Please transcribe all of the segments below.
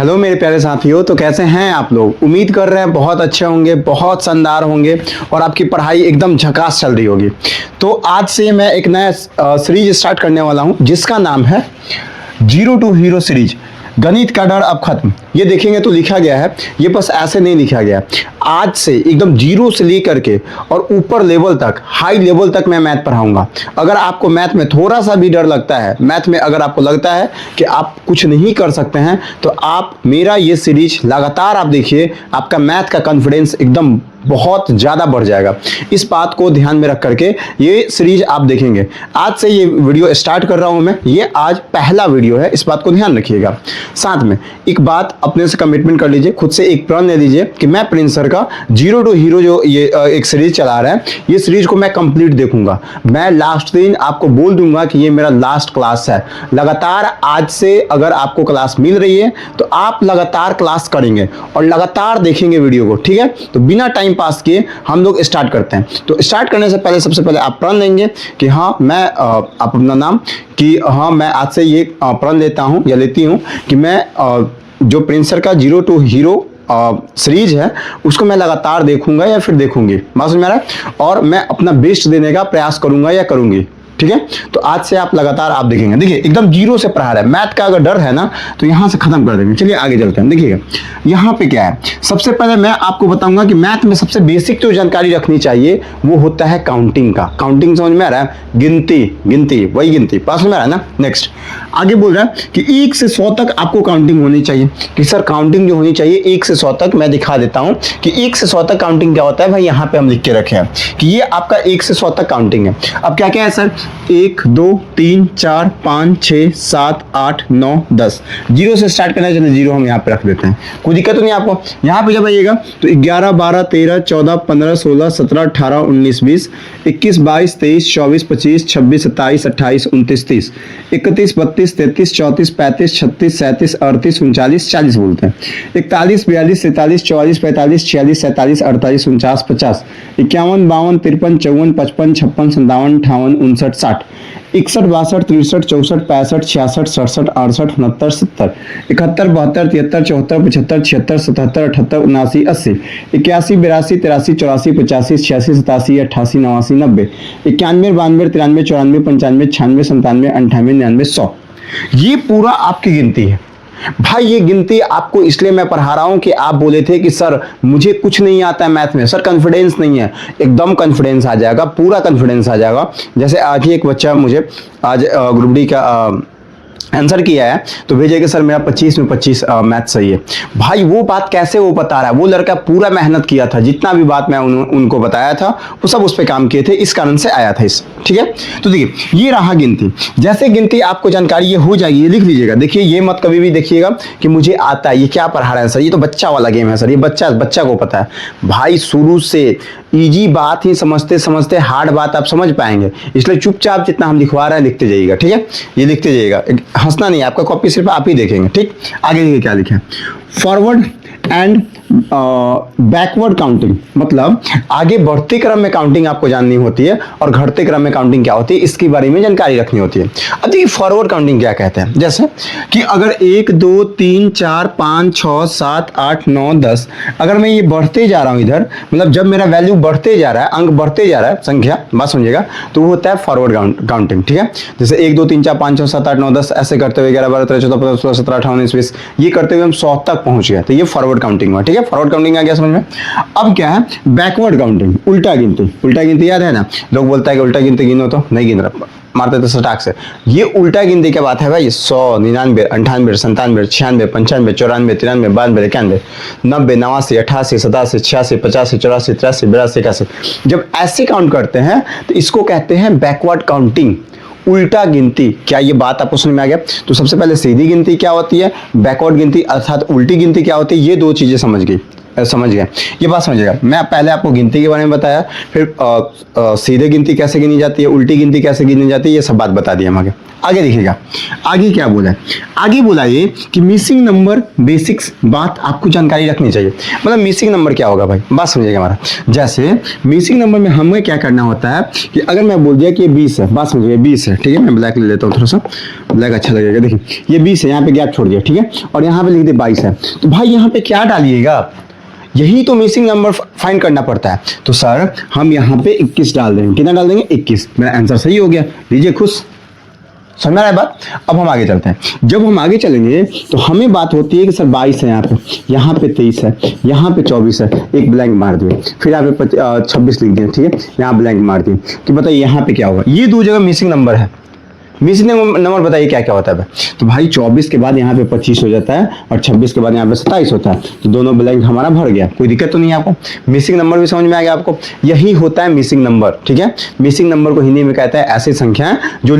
Hello मेरे प्यारे साथियों, तो कैसे हैं आप लोग। उम्मीद कर रहे हैं बहुत अच्छे होंगे, बहुत शानदार होंगे और आपकी पढ़ाई एकदम झकास चल रही होगी। तो आज से मैं एक नया सीरीज स्टार्ट करने वाला हूं जिसका नाम है जीरो टू हीरो सीरीज। गणित का डर अब खत्म। ये देखेंगे तो लिखा गया है, ये बस ऐसे नहीं लिखा गया। आज से एकदम जीरो से लेकर के और ऊपर लेवल तक, हाई लेवल तक मैं मैथ पढ़ाऊंगा। अगर आपको मैथ में थोड़ा सा भी डर लगता है, मैथ में अगर आपको लगता है कि आप कुछ नहीं कर सकते हैं, तो आप मेरा ये सीरीज लगातार आप देखिए, आपका मैथ का कॉन्फिडेंस एकदम बहुत ज़्यादा बढ़ जाएगा। इस बात को ध्यान में रख करके ये सीरीज आप देखेंगे। आज से ये वीडियो स्टार्ट कर रहा हूं मैं, ये आज पहला वीडियो है, इस बात को ध्यान रखिएगा। साथ में एक बात अपने से कमिटमेंट कर लीजिए, खुद से एक प्रण ले लीजिए कि मैं प्रिंस सर का जीरो टू हीरो जो ये एक सीरीज चला रहा है, ये सीरीज को मैं कंप्लीट देखूंगा। मैं लास्ट दिन आपको बोल दूंगा कि ये मेरा लास्ट क्लास है। लगातार आज से अगर आपको क्लास मिल रही है तो आप लगातार क्लास करेंगे और लगातार देखेंगे वीडियो को, ठीक है। तो बिना टाइम पास किए हम लोग स्टार्ट करते हैं। तो स्टार्ट करने से पहले सबसे पहले आप प्रण लेंगे कि हाँ मैं आप अपना नाम कि हाँ मैं आज से ये प्रण लेता हूँ या लेती हूँ कि मैं जो प्रिंस सर का जीरो टू हीरो सीरीज है उसको मैं लगातार देखूंगा या फिर देखूंगी, बात समझ में आ रहा है, और मैं अपना बेस्ट देने का प्रयास करूंगा या करूंगी, ठीक है। तो आज से आप लगातार आप देखेंगे। देखिए एकदम जीरो से पढ़ा रहा है। मैथ का अगर डर है ना तो यहां से खत्म कर देंगे। चलिए आगे चलते हैं। देखिएगा यहां पे क्या है, सबसे पहले मैं आपको बताऊंगा कि मैथ में सबसे बेसिक जो जानकारी रखनी चाहिए वो होता है काउंटिंग का। काउंटिंग समझ में आ रहा है, गिनती वही गिनती, पास में आ रहा है ना। नेक्स्ट आगे बोल रहा है कि 1 से 100 तक आपको काउंटिंग होनी चाहिए। कि सर काउंटिंग जो होनी चाहिए 1 से 100 तक, मैं दिखा देता हूं कि 1 से 100 तक काउंटिंग क्या होता है। भाई यहां पे हम लिख के रखे हैं कि ये आपका 1 से 100 तक काउंटिंग है। अब क्या क्या है सर, 1 2 3 4 5 6 7 8 9 10। जीरो से स्टार्ट करना है, चलिए जीरो हम यहाँ पे रख देते हैं, कोई दिक्कत तो नहीं आपको। यहाँ पे जब आइएगा तो 11 12 13 14 15 16 17 18 19 20 21 22 23 24 25 26 27 28 29 30 31 32 33 34 35 36 37 38 39 40 बोलते हैं। 41 42 43 44 45 46 47 48 49 50 51 52 53 54 55 56 57 58 59 60 61 62 63 64 65 66 67 68 69 70 71 72 73 74 75 76 77 78 79 80 81 82 83 84 85 86 87 88 89 90 91 92 93 94 95 96 97 98 99 100। ये पूरा आपकी गिनती है। भाई ये गिनती आपको इसलिए मैं पढ़ा रहा हूं कि आप बोले थे कि सर मुझे कुछ नहीं आता है मैथ में, सर कॉन्फिडेंस नहीं है। एकदम कॉन्फिडेंस आ जाएगा, पूरा कॉन्फिडेंस आ जाएगा। जैसे आज ही एक बच्चा मुझे आज ग्रुप डी का आंसर किया है तो भेजे कि सर मेरा 25 में 25 मैथ सही है। भाई वो बात कैसे वो बता रहा है, वो लड़का पूरा मेहनत किया था, जितना भी बात मैं उनको बताया था वो सब उस पर काम किए थे, इस कारण से आया था इस, ठीक है। तो देखिए ये रहा गिनती। जैसे गिनती आपको जानकारी ये हो जाएगी, ये लिख लीजिएगा। देखिए ये मत कभी भी देखिएगा कि मुझे आता है, ये क्या पढ़ा रहे हैं सर, ये तो बच्चा वाला गेम है सर, ये बच्चा को पता है। भाई शुरू से इजी बात ही समझते समझते हार्ड बात आप समझ पाएंगे। इसलिए चुपचाप जितना हम लिखवा रहे हैं लिखते जाइएगा, ठीक है। ये लिखते जाइएगा, हंसना नहीं, आपका कॉपी सिर्फ आप ही देखेंगे, ठीक। आगे देखिए क्या लिखा है, फॉरवर्ड एंड बैकवर्ड काउंटिंग, मतलब आगे बढ़ते क्रम में काउंटिंग आपको जाननी होती है और घटते क्रम में काउंटिंग क्या होती है इसके बारे में जानकारी रखनी होती है। अब देखिए फॉरवर्ड काउंटिंग क्या कहते हैं, जैसे कि अगर 1 2 3 4 5 6 7 8 9 10 अगर मैं ये बढ़ते जा रहा हूं इधर, मतलब जब मेरा वैल्यू बढ़ते जा रहा है, अंक बढ़ते जा रहा है, संख्या, बात समझिएगा, तो वो होता है फॉरवर्ड काउंटिंग, ठीक है। जैसे 1 2 3 4 5 6 7 8 9 10 ऐसे करते हुए 11 12 13 14 15 16 17 18 19 20 ये करते हुए हम 100 तक पहुंच गए, तो ये फॉरवर्ड काउंटिंग हुआ, ठीक है। फॉरवर्ड काउंटिंग आ गया समझ में। अब क्या है बैकवर्ड काउंटिंग, उल्टा गिनती। उल्टा गिनती याद है ना, लोग बोलता है कि उल्टा गिनती गिनो, तो नहीं गिन रहा, मारते थे सटाक से। ये उल्टा गिनती क्या बात है भाई, 100 99 98 97 96 95 94 93 92 91 90 89 88 87 86 85 84 83 82 81। जब ऐसे काउंट करते हैं तो इसको कहते हैं बैकवर्ड काउंटिंग, उल्टा गिनती। क्या ये बात आपको समझ में आ गया? तो सबसे पहले सीधी गिनती क्या होती है, बैकवर्ड गिनती अर्थात उल्टी गिनती क्या होती है, ये दो चीजें समझ गई। समझ गए? ये बात समझिएगा। मैं पहले आपको गिनती के बारे में बताया, फिर सीधे गिनती कैसे गिनी जाती है, उल्टी गिनती कैसे गिनी जाती है, ये सब बात बता दी हम आगे। आगे देखिएगा, आगे क्या बोला है? आगे बोला ये कि मिसिंग नंबर बेसिक्स बात आपको जानकारी रखनी चाहिए। मतलब मिसिंग नंबर क्या होगा भाई, बात समझिएगा हमारा। जैसे मिसिंग नंबर में हमें क्या करना होता है कि अगर मैं बोल दिया कि ये 20 है, बात समझिए 20 है, ठीक है, मैं ब्लैक ले लेता हूँ, थोड़ा सा ब्लैक अच्छा लगेगा। देखिए ये 20 है, यहाँ पे गैप छोड़ दिया, ठीक है, और यहाँ पे लिख दे 22 है, तो भाई यहाँ पे क्या डालिएगा? यही तो मिसिंग नंबर फाइंड करना पड़ता है। तो सर हम यहाँ पे 21 डाल देंगे। कितना डाल देंगे? 21। मेरा आंसर सही हो गया, लीजिए खुश। समझ में आ रहा है बात? अब हम आगे चलते हैं। जब हम आगे चलेंगे तो हमें बात होती है कि सर 22 है, यहाँ पे 23 है, यहाँ पे 24 है, एक ब्लैंक मार दिए, फिर यहाँ पे 26 लिख दिए, ठीक है, यहाँ ब्लैंक मार दिए। तो बताइए यहाँ पे क्या होगा? ये दो जगह मिसिंग नंबर है। मिसिंग नंबर बताइए क्या क्या होता है? तो भाई 24 के बाद यहाँ पे 25 हो जाता है और 26 के बाद यहाँ पे 27 होता है, तो दोनों ब्लैंक हमारा भर गया। कोई दिक्कत तो नहीं है आपको? मिसिंग नंबर भी समझ में आ गया आपको? यही होता है मिसिंग नंबर, ठीक है। मिसिंग नंबर को हिंदी में कहते हैं ऐसी संख्याएं जो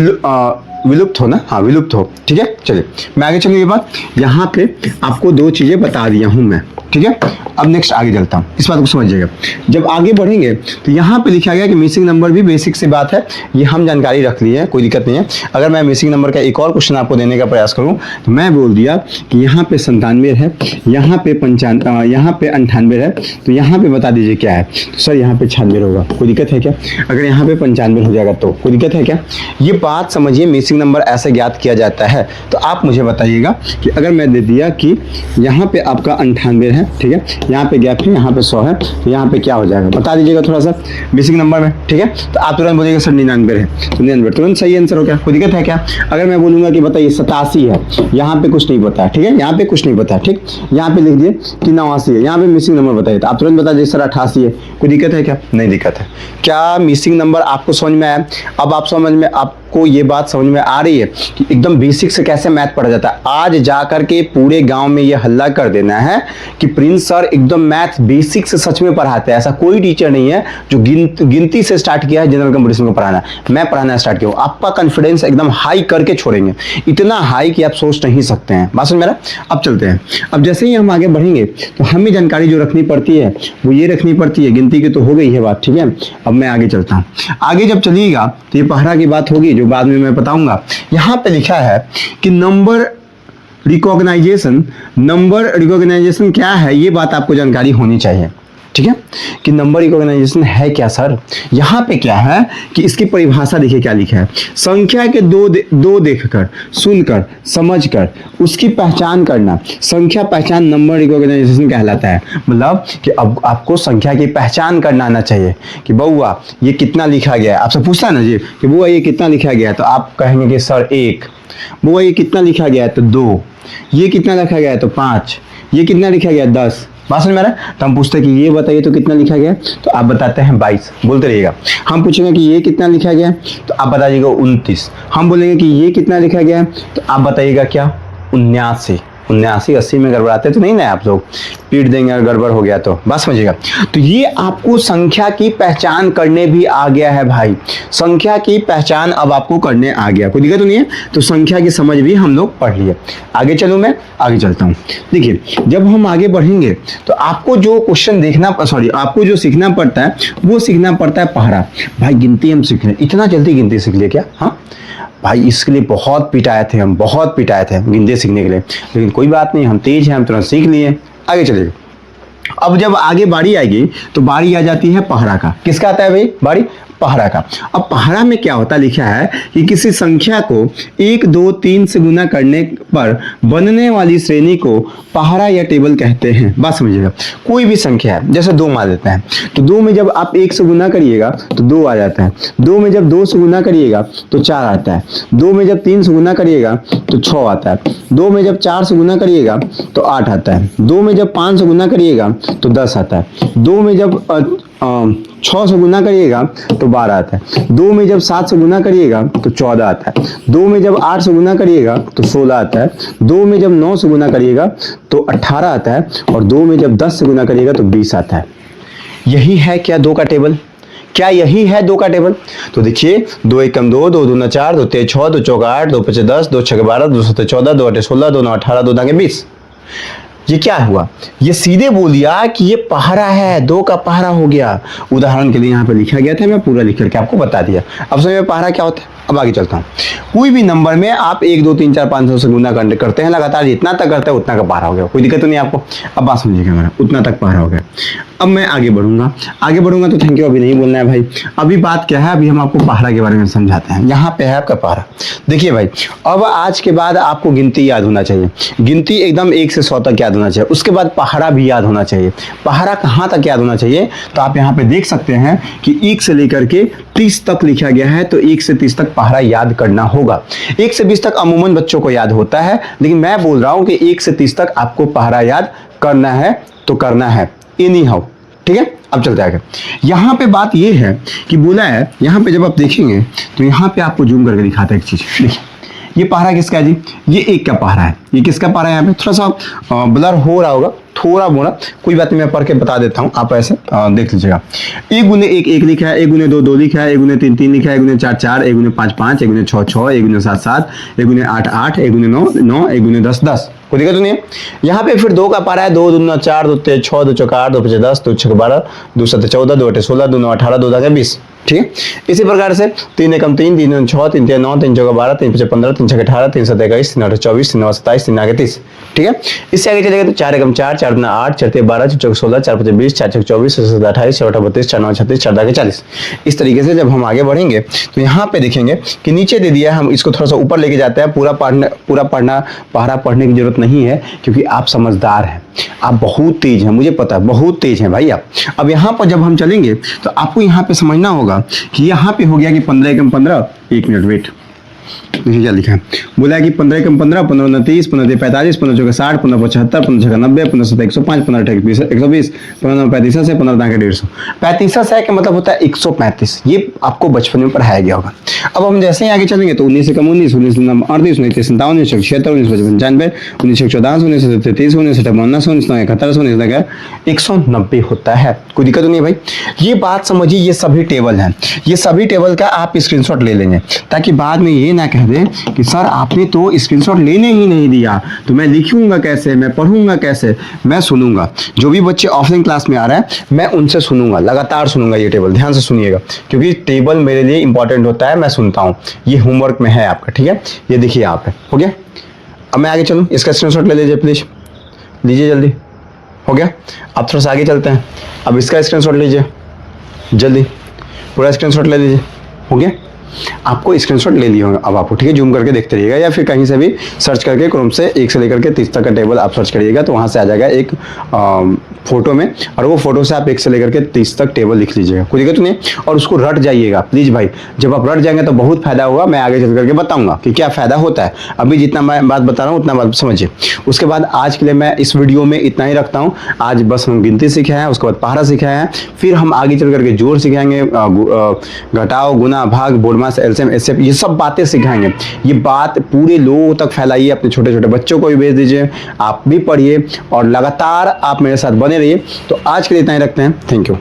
विलुप्त हो ना, हाँ विलुप्त हो, ठीक है। चलिए मैं आगे चलूँ। ये बात यहाँ पे आपको दो चीजें बता दिया हूँ मैं, ठीक है। अब नेक्स्ट आगे चलता हूँ, इस बात को समझिएगा। जब आगे बढ़ेंगे तो यहाँ पे लिखा गया कि मिसिंग नंबर भी बेसिक सी बात है, ये हम जानकारी रख ली है, कोई दिक्कत नहीं है। अगर मैं मिसिंग नंबर का एक और क्वेश्चन आपको देने का प्रयास करूँ तो मैं बोल दिया कि यहाँ पे 97 है, यहाँ पे 98 है, तो यहाँ पे बता दीजिए क्या है? तो सर यहाँ पे 96 होगा, कोई दिक्कत है क्या? अगर यहाँ पे 95 हो जाएगा तो कोई दिक्कत है क्या? ये बात समझिए, मिसिंग नंबर ऐसे ज्ञात किया जाता है। तो आप मुझे बताइएगा कि अगर मैं दे दिया कि यहाँ पे आपका 98 है, ठीक है, यहाँ पे गैप है, यहाँ पे 100 है, तो यहाँ पे क्या हो जाएगा बता दीजिएगा थोड़ा सा मिसिंग नंबर में, ठीक है। तो आप तुरंत बोलिएगा सर 99 है, तो 99 तुरंत सही आंसर हो गया, कोई दिक्कत है क्या? अगर मैं बोलूंगा कि बताइए 87 है, यहाँ पे कुछ नहीं पता है, ठीक है, यहाँ पे कुछ नहीं पता है, ठीक, यहाँ पे लिख दिए कि 89 है, यहाँ पे मिसिंग नंबर बताइए, तो आप तुरंत बता दीजिए सर 88 है, कोई दिक्कत है क्या? नहीं दिक्कत है। क्या मिसिंग नंबर आपको समझ में आया? अब आप समझ में, आपको ये बात समझ में आ रही है कि एकदम बेसिक से कैसे मैथ पढ़ा जाता है। आज जाकर के पूरे गांव में ये हल्ला कर देना है कि प्रिंस सर एकदम मैथ बेसिक से सच में पढ़ाते हैं। ऐसा कोई टीचर नहीं है जो गिनती से स्टार्ट किया है जनरल कंपटीशन को पढ़ाना। मैं पढ़ाना स्टार्ट किया हूं। आपका कॉन्फिडेंस एकदम हाई करके छोड़ेंगे, इतना हाई कि आप सोच नहीं सकते हैं। बात समझ में आ रहा है? अब चलते हैं। अब जैसे ही हम आगे बढ़ेंगे तो हमें जानकारी जो रखनी पड़ती है वो ये रखनी पड़ती है। गिनती की तो हो गई है बात, ठीक है। अब मैं आगे चलता हूँ। आगे जब चलिएगा तो ये पहरा की बात होगी जो बाद में मैं बताऊंगा। यहाँ पे लिखा है कि नंबर रिकॉग्नाइजेशन क्या है, ये बात आपको जानकारी होनी चाहिए, ठीक है, कि नंबर रिकॉग्नाइजेशन है क्या सर। यहाँ पे क्या है कि इसकी परिभाषा देखिए क्या लिखा है। संख्या के दो देखकर, सुनकर, समझकर उसकी पहचान करना संख्या पहचान नंबर रिकॉग्नाइजेशन कहलाता है। मतलब कि अब आपको संख्या की पहचान करना आना चाहिए कि बउआ ये कितना लिखा गया है। आपसे पूछता है ना जी कि बुआ ये कितना लिखा गया है, तो आप कहेंगे कि सर 1। बुआ ये कितना लिखा गया है, तो 2। ये कितना लिखा गया है, तो 5। ये कितना लिखा गया है, 10। बात समझ में आ रहा है? तो हम पूछते हैं कि ये बताइए तो कितना लिखा गया है, तो आप बताते हैं 22। बोलते रहिएगा। हम पूछेंगे कि ये कितना लिखा गया है, तो आप बताइएगा 29। हम बोलेंगे कि ये कितना लिखा गया है, तो आप बताइएगा क्या, 79। 79 80 में गड़बड़ाते तो नहीं ना आप लोग, पीट देंगे अगर गड़बड़ हो गया तो। बात समझिएगा। तो ये आपको संख्या की पहचान करने भी आ गया है भाई। संख्या की पहचान अब आपको करने आ गया, कोई दिक्कत तो नहीं है। तो संख्या की समझ भी हम लोग पढ़ लिए। आगे चलूं, मैं आगे चलता हूं। देखिए जब हम आगे बढ़ेंगे तो आपको जो क्वेश्चन आपको जो सीखना पड़ता है वो सीखना पड़ता है पहरा। भाई गिनती हम सीख रहे, इतना जल्दी गिनती सीख लिए क्या? हाँ भाई, इसके लिए बहुत पिटाए थे हम, बहुत पिटाए थे गिनती सीखने के लिए, लेकिन कोई बात नहीं, हम तेज हैं, हम तुरंत सीख लिए। आगे चलिए। अब जब आगे बारी आएगी तो बारी आ जाती है पहरा का। किसका आता है भाई बारी? पहरा का। अब पहरा में क्या होता है, लिखा है कि किसी संख्या को 1 2 3 से गुना करने पर बनने वाली श्रेणी को पहरा या टेबल कहते हैं। बात समझिएगा। कोई भी संख्या है, जैसे 2 मान लेते हैं, तो 2 में जब आप 1 से गुना करिएगा तो 2 आ जाता है। 2 में जब 2 से गुना करिएगा तो 4 आता है। 2 में जब 3 से गुना करिएगा तो 6 आता है। 2 में जब 4 से गुना करिएगा तो 8 आता है। 2 में जब 5 से गुना करिएगा तो 10 आता है। 2 में जब 6 से गुना करिएगा तो 12 आता है। 2 में जब 7 से गुना करिएगा तो 14 आता है। 2 में जब 8 से गुना करिएगा तो 16 आता है। 2 में जब 9 से गुना करिएगा तो 18 आता है। और 2 में जब 10 से गुना करिएगा तो 20 आता है। यही है क्या 2 का टेबल? क्या यही है 2 का टेबल? तो देखिए 2 एकम 2, 2 दूना 4, 2 तेज 6, 2 चौका 8, 2 पचे 10, 2 छके 12, 2 सत्ते 14, 2 अठे 16, 2 नौ 18, 2 दागे 20। ये क्या हुआ, ये सीधे बोल दिया कि ये पहाड़ा है, 2 का पहाड़ा हो गया। उदाहरण के लिए यहाँ पे लिखा गया था, मैं पूरा लिख करके आपको बता दिया। अब समझ में पहाड़ा क्या होता है। अब आगे चलता हूँ। कोई भी नंबर में आप 1 2 3 4 5 6 से गुना करते हैं लगातार, जितना तक करते हैं उतना का पहाड़ा हो गया। कोई दिक्कत तो नहीं आपको। अब बात समझिएगा मेरा, उतना तक पहाड़ा हो गया। अब मैं आगे बढ़ूंगा तो थैंक यू, अभी नहीं बोलना है भाई। अभी बात क्या है, अभी हम आपको पहाड़ा के बारे में समझाते हैं। यहाँ पे है आपका पहाड़ा। देखिए भाई, अब आज के बाद आपको गिनती याद होना चाहिए। गिनती एकदम 1 से 100 तक याद होना चाहिए। उसके बाद पहाड़ा भी याद होना चाहिए। पहाड़ा कहाँ तक याद होना चाहिए, तो आप यहाँ पे देख सकते हैं कि 1 से लेकर के 30 तक लिखा गया है, तो 1 से 30 तक पहाड़ा याद करना होगा। 1 से 20 तक अमूमन बच्चों को याद होता है, लेकिन मैं बोल रहा हूं कि 1 से 30 तक आपको पहाड़ा याद करना है तो करना है, एनी हाउ। ठीक है, अब चलते आगे। यहां पे बात ये है कि बोला है, यहां पे जब आप देखेंगे तो यहां पे आपको जूम करके दिखाता है एक चीज। देखिए, ये पहाड़ा किसका है जी, ये 1 का पहाड़ा है। ये किसका पहाड़ा है, यहाँ पे थोड़ा सा ब्लर हो रहा होगा, थोड़ा मोड़ा, कोई बात नहीं, मैं पढ़ के बता देता हूँ, आप ऐसे देख लीजिएगा। 1 गुने 1 1 लिखा है, 1 गुने 2 2 लिखा है, 1 गुने 3 3 लिखा है, 1 गुने 4 4, 1 गुने 5 5, 1 गुने 6 6, 1 गुने 7 7, 1 गुने 8 8, 1 गुने 9 9, 1 गुने 10 10। कोई दिक्कत तो नहीं है। यहाँ पे फिर 2 का पहाड़ा है, 2 दूना 4, 2 तेज 6, 2 चौका 8, 2 पचे 10, 2 छक्के 12, 2 7 14, 2 8 16, 2 9 18, 2 10 20। ठीक है, इसी प्रकार से 3 एकम 3, 3 दूनी 6, 3 3 9, 3 चौका 12, 3 पचे 15, 3 छक्के 18, 3 7 21, 3 8 24, 3 9 27, 3 आगे 30। ठीक है, इससे आगे चलेगा तो 4 एकम 4, 4 दूना 8, 4 3 12, 4 चौक 16, 4 पचे 20, 4 छक्के 24, 6 7 28, 4 8 32, 4 9 36, 4 आगे 40। इस तरीके से जब हम आगे बढ़ेंगे तो यहाँ पे देखेंगे कि नीचे दे दिया है, हम इसको थोड़ा सा ऊपर लेके जाते हैं। पूरा पढ़ना पहाड़ा पढ़ने की जरूरत नहीं है, क्योंकि आप समझदार हैं, आप बहुत तेज हैं, मुझे पता है बहुत तेज हैं भाई आप। अब यहाँ पर जब हम चलेंगे तो आपको यहाँ पे समझना होगा कि यहाँ पे हो गया कि 15 एकम 15, 1 मिनट वेट, देखिए क्या लिखा है। बोला है कि 15 एकम 15, 15 दूना 30, 15 दूना 45, 15 चौका 60, 15 75, 15 छक्का 90, 15 सत्ता 105, 15 अट्ठा 120, 15 9 35 है, 15 दांके 150। 35 है का मतलब होता है 135। ये आपको बचपन में पढ़ाया गया होगा। अब हम जैसे ही आगे चलेंगे तो 19 एकम 19, 19 दूना 38, 19 57, 19 76, 19 95, 19 14, 19 33, 19 59, 19 71, 19 190 होता है। कोई दिक्कत नहीं है भाई। ये बात समझिए, ये सभी टेबल हैं, ये सभी टेबल का आप स्क्रीनशॉट ले लेंगे, ताकि बाद में ये ना कह दे कि सर आपने तो स्क्रीनशॉट लेने ही नहीं दिया, तो मैं लिखूंगा कैसे, मैं पढ़ूंगा कैसे। मैं सुनूंगा, जो भी बच्चे ऑफलाइन क्लास में आ रहे हैं मैं उनसे सुनूंगा, लगातार सुनूंगा। ये टेबल ध्यान से सुनिएगा, क्योंकि टेबल मेरे लिए इंपॉर्टेंट होता है, मैं सुनता हूँ। ये होमवर्क में है आपका, ठीक है। ये देखिए यहाँ पे हो गया। अब मैं आगे चलूँ, इसका स्क्रीनशॉट ले लीजिए प्लीज, लीजिए जल्दी। हो गया, अब थोड़ा सा आगे चलते हैं। अब इसका स्क्रीनशॉट लीजिए जल्दी, पूरा स्क्रीनशॉट ले लीजिए। हो गया, आपको स्क्रीनशॉट ले लिया होगा अब आपको, ठीक है। जूम करके देखते रहिएगा, या फिर कहीं से भी सर्च करके क्रोम से 1 से लेकर के 30 तक का टेबल आप सर्च करिएगा, तो वहाँ से आ जाएगा एक फोटो में, और वो फोटो से आप 1 से लेकर के 30 तक टेबल लिख लीजिएगा। कोई दिक्कत नहीं, और उसको रट जाइएगा प्लीज भाई। जब आप रट जाएंगे तो बहुत फायदा होगा, मैं आगे चल करके बताऊंगा कि क्या फायदा होता है। अभी जितना मैं बात बता रहा हूँ उतना बात समझिए। उसके बाद आज के लिए मैं इस वीडियो में इतना ही रखता हूँ। आज बस हम गिनती सीखे हैं, उसके बाद पहाड़ा सीखे हैं, फिर हम आगे चल करके जोड़ सिखाएंगे, घटाओ, गुना, भाग, बोडमास, एलसीएम, एचसीएफ, ये सब बातें सिखाएंगे। ये बात पूरे लोगों तक फैलाइए, अपने छोटे छोटे बच्चों को भी भेज दीजिए, आप भी पढ़िए और लगातार आप मेरे साथ बने रहिए। तो आज के लिए इतना ही रखते हैं। Thank you.